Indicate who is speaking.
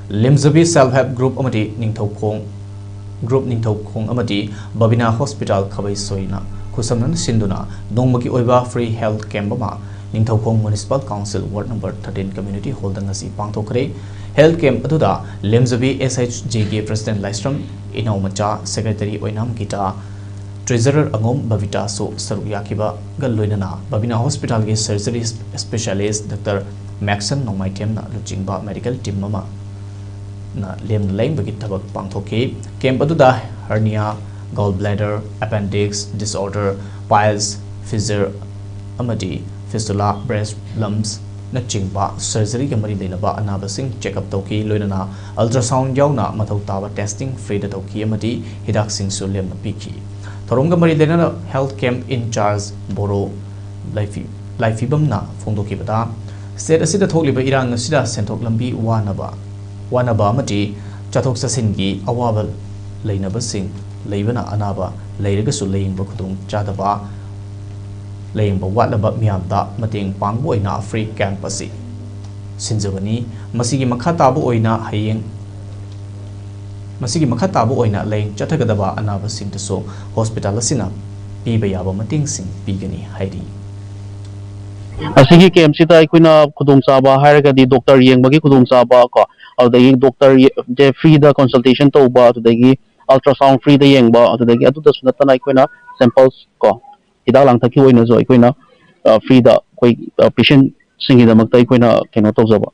Speaker 1: limzabi self help group amati ningthokkhong group ningthokkhong amati babina hospital khabai soina khusamnan sinduna nongmagi oiba free health camp ama ningthokkhong municipal council ward number 13 community hall da ngasi pangthokkhre health camp aduda limzabi shjk president laistram inaumacha secretary oinam gita treasurer angom bavita so saruya kiba galloinana babina hospital ge surgery specialist dr maxon nongmaitem na luchingba medical team mama na lem leng bagi tabak pangthokhi camp aduda hernia gallbladder appendix disorder piles fissure amadi fistula breast lumps na chingba surgery ga mari leinaba anaba sing check up toki loinana ultrasound yauna mathau tawa testing free da toki amadi hidak sing su lem na piki thorom ga mari leina health camp in charge boro life bamna phongdoki bada state asida thokliba irang asida senthok lambi wanaba amati chathok sasin gi awaba leinaba sing leibana anaba leiraga su leingba khudung chadaba leingba watlaba miyamda mating pangbu oina free camp asi sinjabani masigi makha tabu oina hayeng masigi makha tabu oina leing chathagadaba anaba sing to so hospital asina piba yaba mating sing pigani hairi
Speaker 2: asigi KMC ta ikuina khudum saba hairaga di doctor yengbagi khudum saba ko adagi doctor je free da consultation to ba adagi ultrasound free da yengba adagi adu da sunatana ikuina samples ko hidak lang thaki oina zo ikuina free da koi patient singi da makta ikuina keno to zaba